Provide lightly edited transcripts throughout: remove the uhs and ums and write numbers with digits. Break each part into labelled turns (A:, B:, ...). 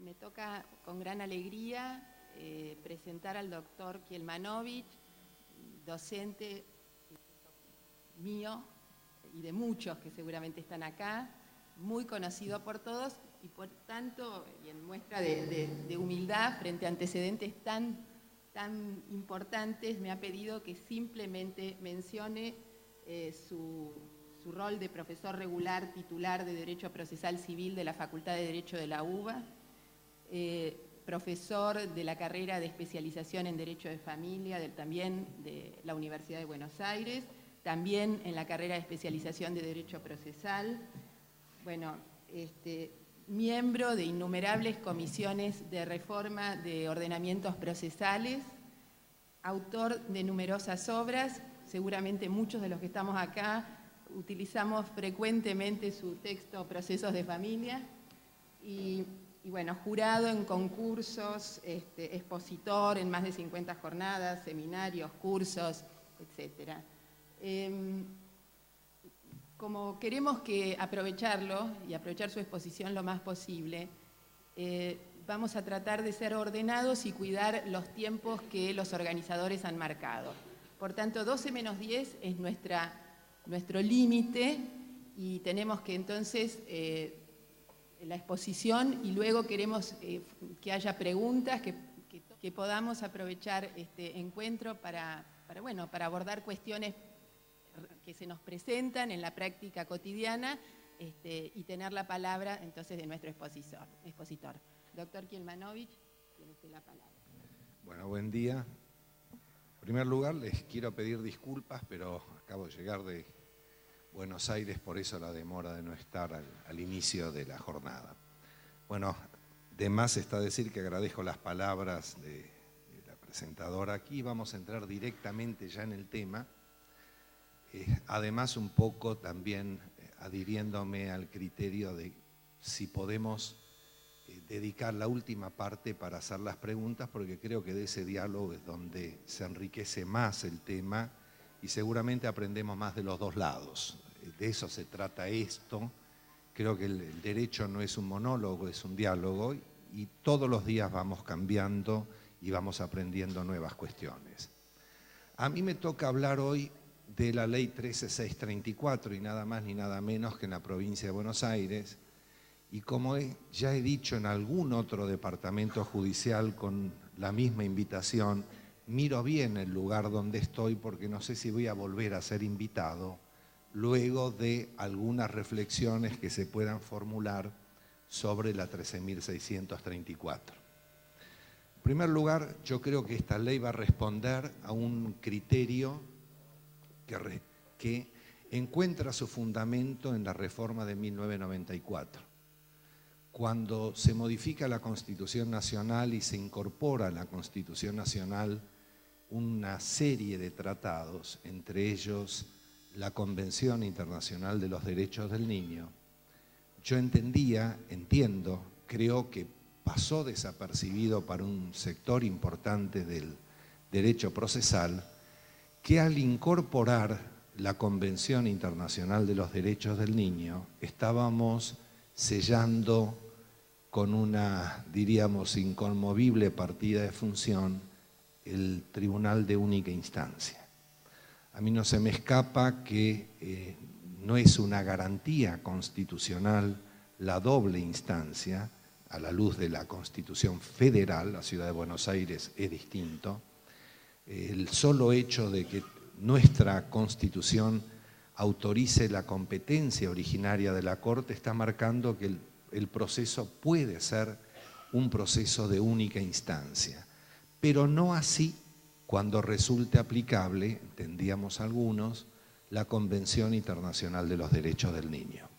A: Me toca con gran alegría presentar al doctor Kielmanovich, docente mío y de muchos que seguramente están acá, muy conocido por todos y por tanto, y en muestra de humildad frente a antecedentes tan importantes, me ha pedido que simplemente mencione su rol de profesor regular titular de Derecho Procesal Civil de la Facultad de Derecho de la UBA, profesor de la carrera de especialización en Derecho de Familia también de la Universidad de Buenos Aires, también en la carrera de especialización de Derecho Procesal, bueno, miembro de innumerables comisiones de reforma de ordenamientos procesales, autor de numerosas obras, seguramente muchos de los que estamos acá utilizamos frecuentemente su texto Procesos de Familia y bueno, jurado en concursos, expositor en más de 50 jornadas, seminarios, cursos, etc. Como queremos aprovecharlo y aprovechar su exposición lo más posible, vamos a tratar de ser ordenados y cuidar los tiempos que los organizadores han marcado. Por tanto, 12 menos 10 es nuestro límite y tenemos que entonces la exposición y luego queremos que haya preguntas, que podamos aprovechar este encuentro para abordar cuestiones que se nos presentan en la práctica cotidiana y tener la palabra entonces de nuestro expositor. Doctor Kielmanovich, tiene usted la palabra.
B: Bueno, buen día. En primer lugar, les quiero pedir disculpas, pero acabo de llegar de Buenos Aires, por eso la demora de no estar al inicio de la jornada. Bueno, de más está decir que agradezco las palabras de la presentadora aquí. Vamos a entrar directamente ya en el tema. Además, un poco también adhiriéndome al criterio de si podemos dedicar la última parte para hacer las preguntas, porque creo que de ese diálogo es donde se enriquece más el tema y seguramente aprendemos más de los dos lados. De eso se trata esto. Creo que el derecho no es un monólogo, es un diálogo y todos los días vamos cambiando y vamos aprendiendo nuevas cuestiones. A mí me toca hablar hoy de la Ley 13634 y nada más ni nada menos que en la provincia de Buenos Aires. Y como ya he dicho en algún otro departamento judicial con la misma invitación, miro bien el lugar donde estoy porque no sé si voy a volver a ser invitado luego de algunas reflexiones que se puedan formular sobre la 13.634. En primer lugar, yo creo que esta ley va a responder a un criterio que encuentra su fundamento en la reforma de 1994. Cuando se modifica la Constitución Nacional y se incorpora a la Constitución Nacional una serie de tratados, entre ellos la Convención Internacional de los Derechos del Niño, yo entiendo, creo que pasó desapercibido para un sector importante del derecho procesal, que al incorporar la Convención Internacional de los Derechos del Niño estábamos sellando con una, diríamos, inconmovible partida de función el Tribunal de Única Instancia. A mí no se me escapa que no es una garantía constitucional la doble instancia, a la luz de la Constitución Federal, la Ciudad de Buenos Aires es distinto. El solo hecho de que nuestra Constitución autorice la competencia originaria de la Corte está marcando que el proceso puede ser un proceso de única instancia, pero no así cuando resulte aplicable, entendíamos algunos, la Convención Internacional de los Derechos del Niño.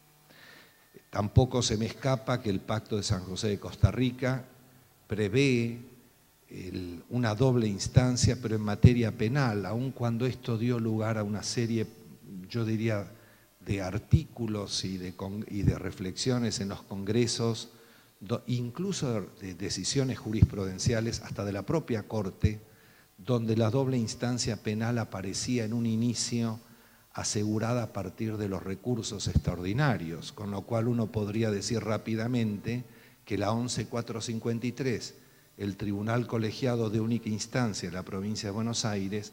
B: Tampoco se me escapa que el Pacto de San José de Costa Rica prevé una doble instancia, pero en materia penal, aun cuando esto dio lugar a una serie, yo diría, de artículos y de reflexiones en los congresos, incluso de decisiones jurisprudenciales, hasta de la propia Corte, donde la doble instancia penal aparecía en un inicio asegurada a partir de los recursos extraordinarios, con lo cual uno podría decir rápidamente que que la 11453, el Tribunal Colegiado de Única Instancia de la provincia de Buenos Aires,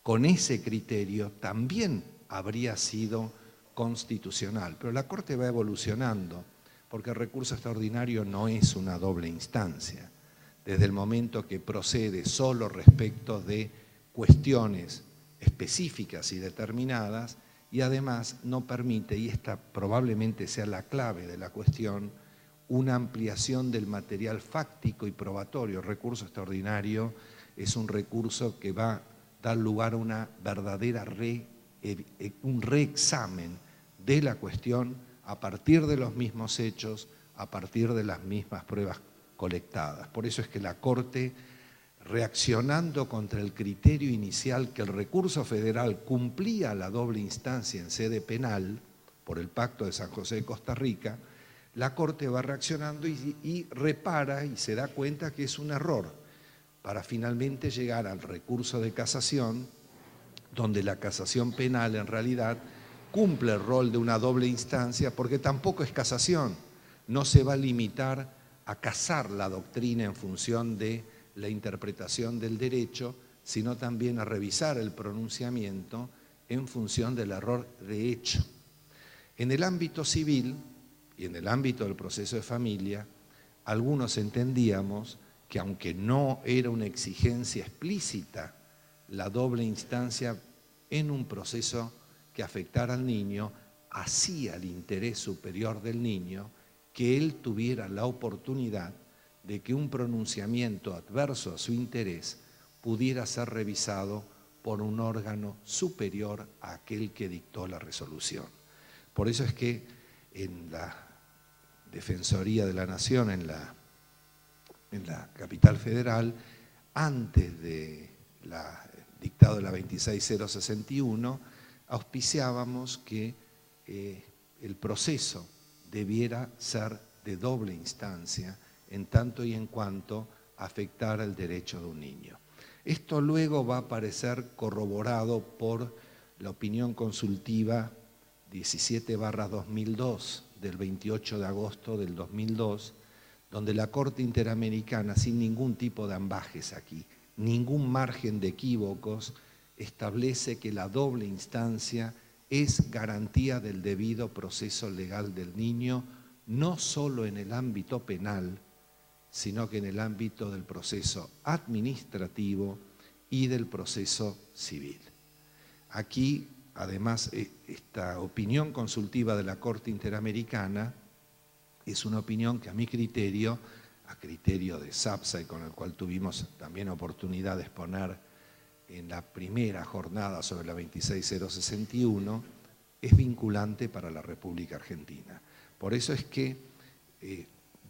B: con ese criterio también habría sido constitucional. Pero la Corte va evolucionando, porque el recurso extraordinario no es una doble instancia. Desde el momento que procede solo respecto de cuestiones específicas y determinadas, y además no permite, y esta probablemente sea la clave de la cuestión, una ampliación del material fáctico y probatorio. El recurso extraordinario es un recurso que va a dar lugar a una verdadera un reexamen de la cuestión a partir de los mismos hechos, a partir de las mismas pruebas colectadas. Por eso es que la Corte, reaccionando contra el criterio inicial que el recurso federal cumplía la doble instancia en sede penal por el Pacto de San José de Costa Rica, la Corte va reaccionando y repara y se da cuenta que es un error para finalmente llegar al recurso de casación, donde la casación penal en realidad cumple el rol de una doble instancia porque tampoco es casación, no se va a limitar a casar la doctrina en función de la interpretación del derecho, sino también a revisar el pronunciamiento en función del error de hecho. En el ámbito civil y en el ámbito del proceso de familia, algunos entendíamos que aunque no era una exigencia explícita la doble instancia en un proceso que afectara al niño, hacía el interés superior del niño que él tuviera la oportunidad de que un pronunciamiento adverso a su interés pudiera ser revisado por un órgano superior a aquel que dictó la resolución. Por eso es que en la Defensoría de la Nación, en la capital federal, antes de dictado de la 26061, auspiciábamos que el proceso debiera ser de doble instancia en tanto y en cuanto afectara el derecho de un niño. Esto luego va a aparecer corroborado por la opinión consultiva 17/2002 del 28 de agosto del 2002, donde la Corte Interamericana, sin ningún tipo de ambajes aquí, ningún margen de equívocos, establece que la doble instancia es garantía del debido proceso legal del niño, no solo en el ámbito penal, sino que en el ámbito del proceso administrativo y del proceso civil. Aquí, además, esta opinión consultiva de la Corte Interamericana es una opinión que a mi criterio, a criterio de SAPSA y con el cual tuvimos también oportunidad de exponer en la primera jornada sobre la 26061, es vinculante para la República Argentina. Por eso es que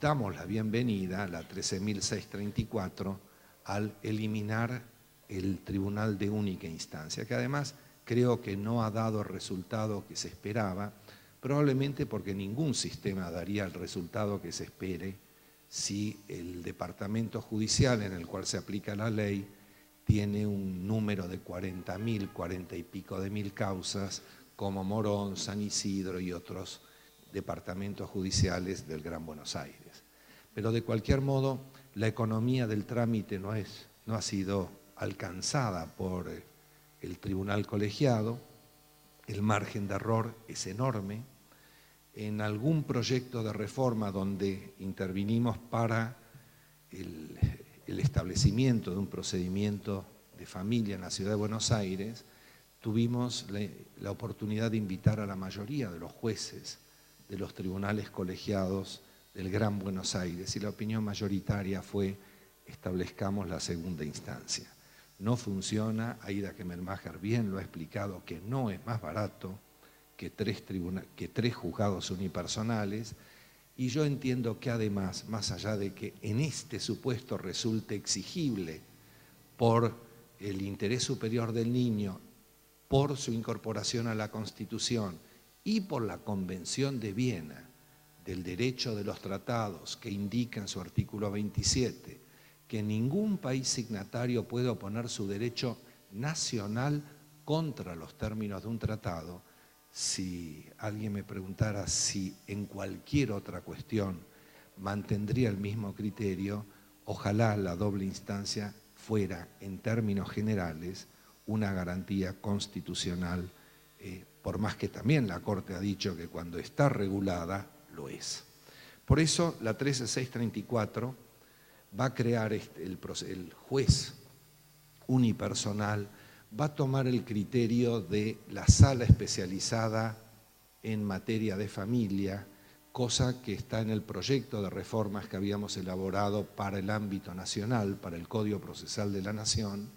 B: damos la bienvenida a la 13.634 al eliminar el Tribunal de Única Instancia, que además creo que no ha dado el resultado que se esperaba, probablemente porque ningún sistema daría el resultado que se espere si el departamento judicial en el cual se aplica la ley tiene un número de 40.000, 40 y pico de mil causas, como Morón, San Isidro y otros departamentos judiciales del Gran Buenos Aires. Pero de cualquier modo, la economía del trámite no ha sido alcanzada por el tribunal colegiado, el margen de error es enorme. En algún proyecto de reforma donde intervinimos para el establecimiento de un procedimiento de familia en la ciudad de Buenos Aires, tuvimos la oportunidad de invitar a la mayoría de los jueces de los tribunales colegiados del Gran Buenos Aires y la opinión mayoritaria fue: establezcamos la segunda instancia. No funciona, Aida Kemmelmacher bien lo ha explicado, que no es más barato que tres juzgados unipersonales, y yo entiendo que además, más allá de que en este supuesto resulte exigible por el interés superior del niño, por su incorporación a la Constitución y por la Convención de Viena del derecho de los tratados que indica en su artículo 27 que ningún país signatario puede oponer su derecho nacional contra los términos de un tratado, si alguien me preguntara si en cualquier otra cuestión mantendría el mismo criterio. Ojalá la doble instancia fuera, en términos generales, una garantía constitucional, por más que también la Corte ha dicho que cuando está regulada, lo es. Por eso la 13634 va a crear el juez unipersonal, va a tomar el criterio de la sala especializada en materia de familia, cosa que está en el proyecto de reformas que habíamos elaborado para el ámbito nacional, para el Código Procesal de la Nación.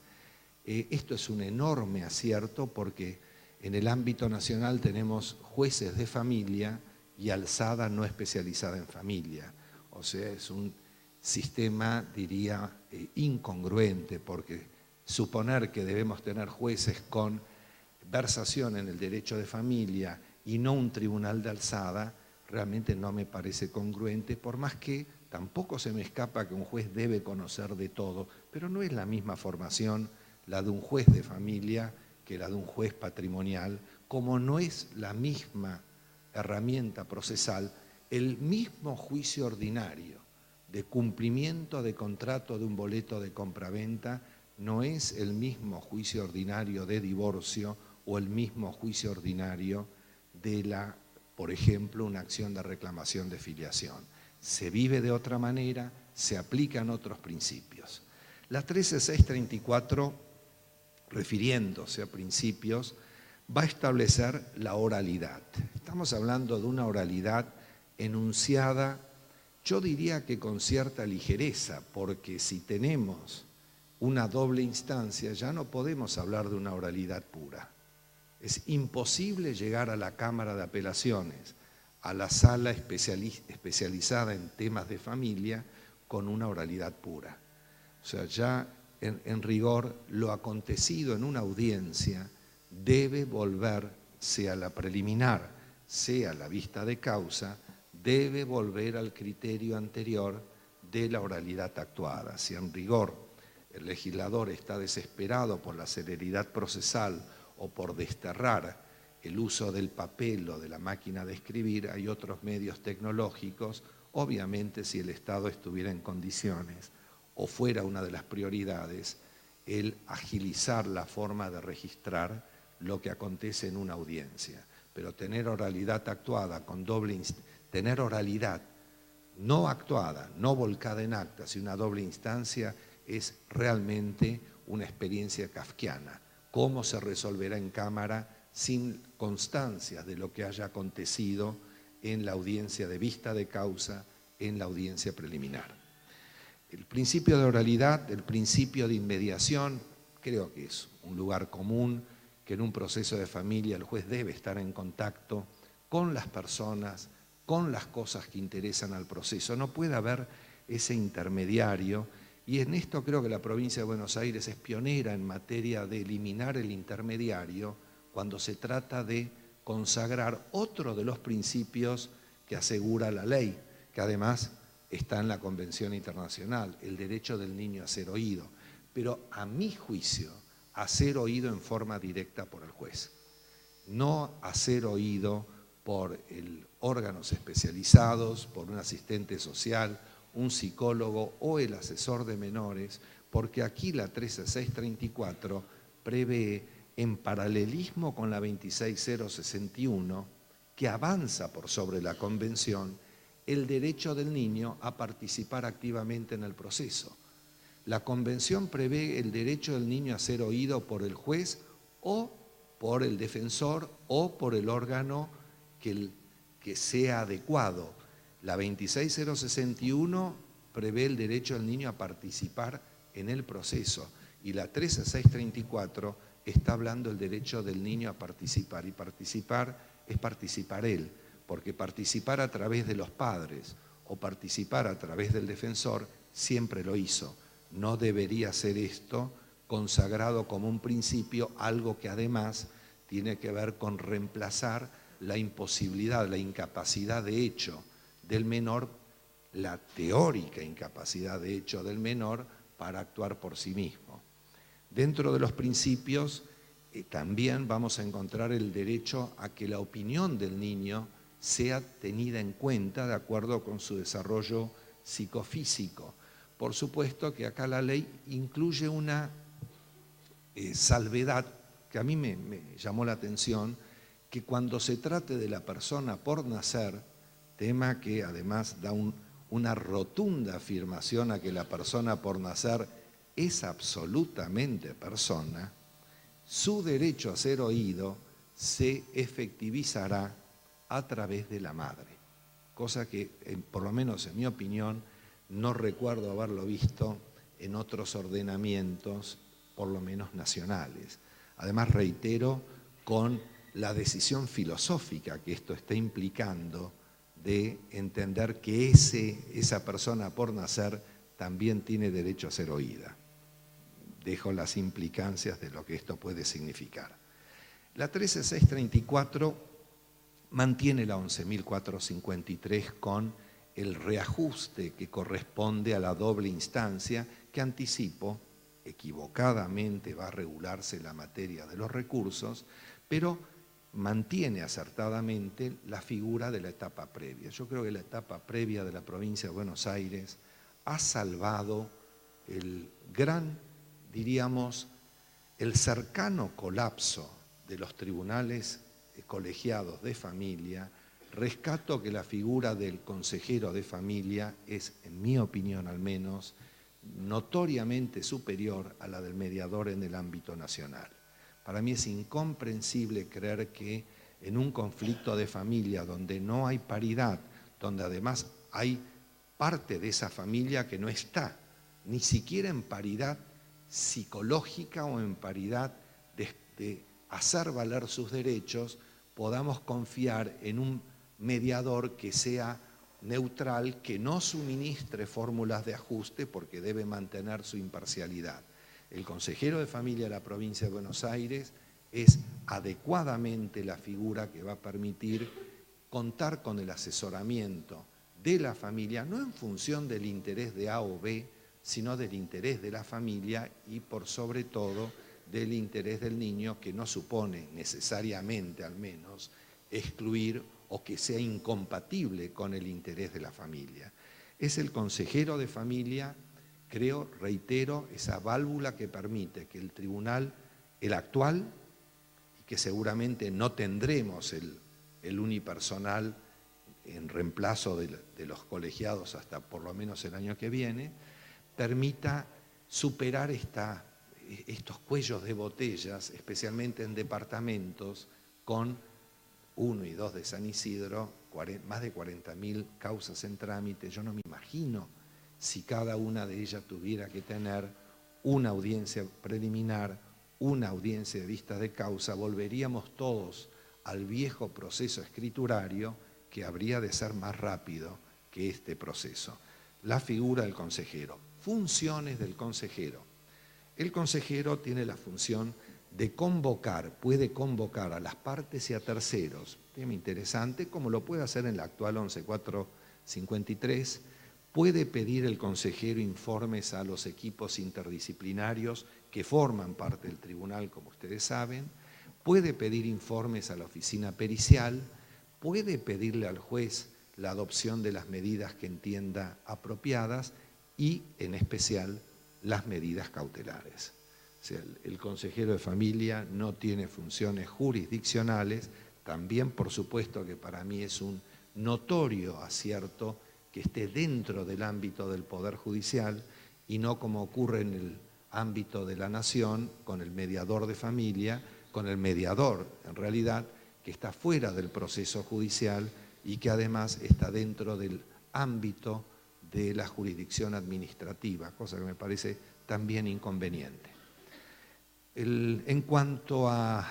B: Esto es un enorme acierto porque en el ámbito nacional tenemos jueces de familia y alzada no especializada en familia. O sea, es un sistema, diría, incongruente, porque suponer que debemos tener jueces con versación en el derecho de familia y no un tribunal de alzada, realmente no me parece congruente, por más que tampoco se me escapa que un juez debe conocer de todo, pero no es la misma formación la de un juez de familia que la de un juez patrimonial, como no es la misma herramienta procesal, el mismo juicio ordinario de cumplimiento de contrato de un boleto de compraventa no es el mismo juicio ordinario de divorcio o el mismo juicio ordinario de por ejemplo, una acción de reclamación de filiación. Se vive de otra manera, se aplican otros principios. La 13634, refiriéndose a principios, va a establecer la oralidad. Estamos hablando de una oralidad enunciada, yo diría que con cierta ligereza, porque si tenemos una doble instancia ya no podemos hablar de una oralidad pura. Es imposible llegar a la Cámara de Apelaciones, a la sala especializada en temas de familia, con una oralidad pura. O sea, ya en rigor lo acontecido en una audiencia debe volver, sea la preliminar, sea la vista de causa, debe volver al criterio anterior de la oralidad actuada. Si en rigor el legislador está desesperado por la celeridad procesal o por desterrar el uso del papel o de la máquina de escribir, hay otros medios tecnológicos. Obviamente, si el Estado estuviera en condiciones o fuera una de las prioridades, el agilizar la forma de registrar lo que acontece en una audiencia. Pero tener oralidad actuada con tener oralidad no actuada, no volcada en actas y una doble instancia es realmente una experiencia kafkiana. ¿Cómo se resolverá en Cámara sin constancias de lo que haya acontecido en la audiencia de vista de causa, en la audiencia preliminar? El principio de oralidad, el principio de inmediación, creo que es un lugar común, que en un proceso de familia el juez debe estar en contacto con las personas, con las cosas que interesan al proceso. No puede haber ese intermediario, y en esto creo que la provincia de Buenos Aires es pionera en materia de eliminar el intermediario cuando se trata de consagrar otro de los principios que asegura la ley, que además está en la Convención Internacional, el derecho del niño a ser oído, pero a mi juicio, a ser oído en forma directa por el juez, no a ser oído por órganos especializados, por un asistente social, un psicólogo o el asesor de menores, porque aquí la 13634 prevé, en paralelismo con la 26061, que avanza por sobre la Convención, el derecho del niño a participar activamente en el proceso. La Convención prevé el derecho del niño a ser oído por el juez o por el defensor o por el órgano que sea adecuado. La 26061 prevé el derecho del niño a participar en el proceso y la 13634 está hablando del derecho del niño a participar, y participar es participar él, porque participar a través de los padres o participar a través del defensor siempre lo hizo. No debería ser esto consagrado como un principio, algo que además tiene que ver con reemplazar la imposibilidad, la incapacidad de hecho del menor, la teórica incapacidad de hecho del menor para actuar por sí mismo. Dentro de los principios también vamos a encontrar el derecho a que la opinión del niño sea tenida en cuenta de acuerdo con su desarrollo psicofísico. Por supuesto que acá la ley incluye una salvedad que a mí me llamó la atención, que cuando se trate de la persona por nacer, tema que además da una rotunda afirmación a que la persona por nacer es absolutamente persona, su derecho a ser oído se efectivizará a través de la madre, cosa que, por lo menos en mi opinión, no recuerdo haberlo visto en otros ordenamientos, por lo menos nacionales. Además, reitero, con la decisión filosófica que esto está implicando de entender que esa persona por nacer también tiene derecho a ser oída. Dejo las implicancias de lo que esto puede significar. La 13634 mantiene la 11.453 con el reajuste que corresponde a la doble instancia que, anticipo, equivocadamente va a regularse la materia de los recursos, pero mantiene acertadamente la figura de la etapa previa. Yo creo que la etapa previa de la provincia de Buenos Aires ha salvado el gran, diríamos, el cercano colapso de los tribunales colegiados de familia. Rescato que la figura del consejero de familia es, en mi opinión al menos, notoriamente superior a la del mediador en el ámbito nacional. Para mí es incomprensible creer que en un conflicto de familia donde no hay paridad, donde además hay parte de esa familia que no está ni siquiera en paridad psicológica o en paridad de hacer valer sus derechos, podamos confiar en un mediador que sea neutral, que no suministre fórmulas de ajuste porque debe mantener su imparcialidad. El consejero de familia de la provincia de Buenos Aires es adecuadamente la figura que va a permitir contar con el asesoramiento de la familia, no en función del interés de A o B, sino del interés de la familia y por sobre todo del interés del niño, que no supone necesariamente al menos excluir o que sea incompatible con el interés de la familia. Es el consejero de familia, creo, reitero, esa válvula que permite que el tribunal, el actual, y que seguramente no tendremos el unipersonal en reemplazo de los colegiados hasta por lo menos el año que viene, permita superar estos cuellos de botellas, especialmente en departamentos con 1 y 2 de San Isidro, más de 40.000 causas en trámite. Yo no me imagino si cada una de ellas tuviera que tener una audiencia preliminar, una audiencia de vista de causa, volveríamos todos al viejo proceso escriturario que habría de ser más rápido que este proceso. La figura del consejero. Funciones del consejero. El consejero tiene la función de convocar, puede convocar a las partes y a terceros, tema interesante, como lo puede hacer en la actual 11.453, puede pedir el consejero informes a los equipos interdisciplinarios que forman parte del tribunal, como ustedes saben, puede pedir informes a la oficina pericial, puede pedirle al juez la adopción de las medidas que entienda apropiadas y, en especial, las medidas cautelares. O sea, el consejero de familia no tiene funciones jurisdiccionales, también por supuesto que para mí es un notorio acierto que esté dentro del ámbito del Poder Judicial y no como ocurre en el ámbito de la Nación con el mediador de familia, con el mediador en realidad que está fuera del proceso judicial y que además está dentro del ámbito de la jurisdicción administrativa, cosa que me parece también inconveniente. En cuanto a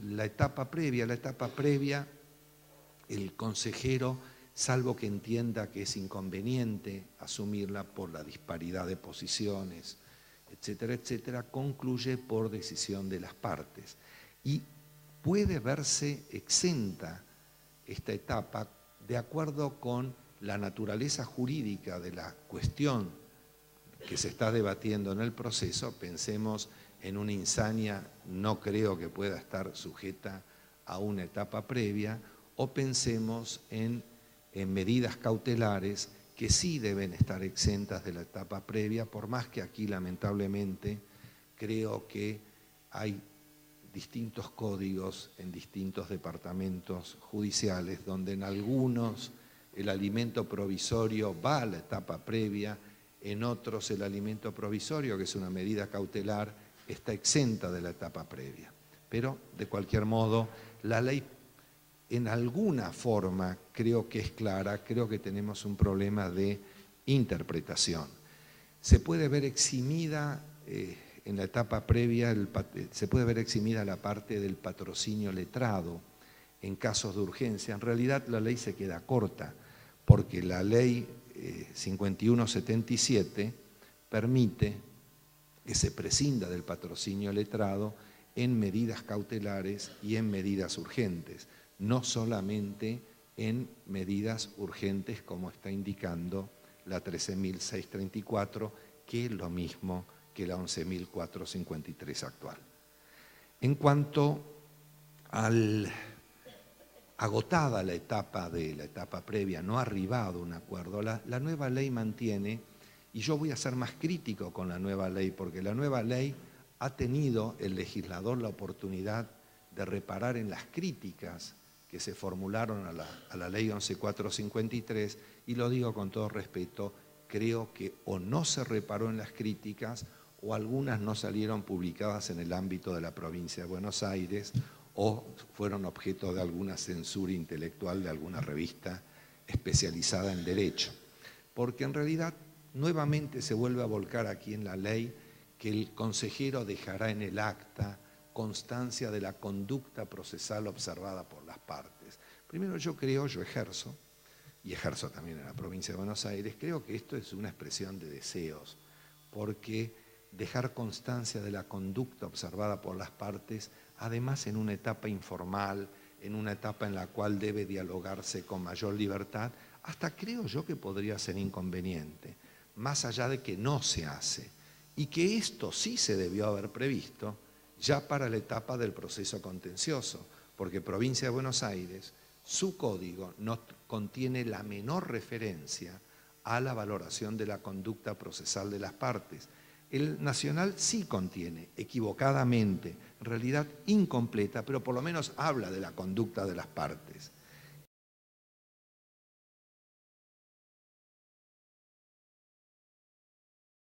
B: la etapa previa, el consejero, salvo que entienda que es inconveniente asumirla por la disparidad de posiciones, etcétera, etcétera, concluye por decisión de las partes. Y puede verse exenta esta etapa de acuerdo con la naturaleza jurídica de la cuestión que se está debatiendo en el proceso. Pensemos en una insania, no creo que pueda estar sujeta a una etapa previa, o pensemos en medidas cautelares que sí deben estar exentas de la etapa previa, por más que aquí lamentablemente creo que hay distintos códigos en distintos departamentos judiciales, donde en algunos el alimento provisorio va a la etapa previa, en otros el alimento provisorio, que es una medida cautelar, está exenta de la etapa previa. Pero, de cualquier modo, la ley en alguna forma creo que es clara, creo que tenemos un problema de interpretación. Se puede ver eximida en la etapa previa, se puede ver eximida la parte del patrocinio letrado en casos de urgencia. En realidad la ley se queda corta, porque la ley 5177 permite que se prescinda del patrocinio letrado en medidas cautelares y en medidas urgentes, no solamente en medidas urgentes como está indicando la 13.634, que es lo mismo que la 11.453 actual. En cuanto al agotada la etapa previa, no ha arribado un acuerdo, la nueva ley mantiene, y yo voy a ser más crítico con la nueva ley, porque la nueva ley ha tenido el legislador la oportunidad de reparar en las críticas que se formularon a la ley 11.453, y lo digo con todo respeto, creo que o no se reparó en las críticas o algunas no salieron publicadas en el ámbito de la provincia de Buenos Aires o fueron objeto de alguna censura intelectual de alguna revista especializada en derecho. Porque en realidad nuevamente se vuelve a volcar aquí en la ley que el consejero dejará en el acta constancia de la conducta procesal observada por las partes. Primero yo ejerzo, y ejerzo también en la provincia de Buenos Aires, creo que esto es una expresión de deseos, porque dejar constancia de la conducta observada por las partes, además en una etapa informal, en una etapa en la cual debe dialogarse con mayor libertad, hasta creo yo que podría ser inconveniente, más allá de que no se hace, y que esto sí se debió haber previsto ya para la etapa del proceso contencioso, porque Provincia de Buenos Aires, su código no contiene la menor referencia a la valoración de la conducta procesal de las partes. El nacional sí contiene, equivocadamente, en realidad incompleta, pero por lo menos habla de la conducta de las partes.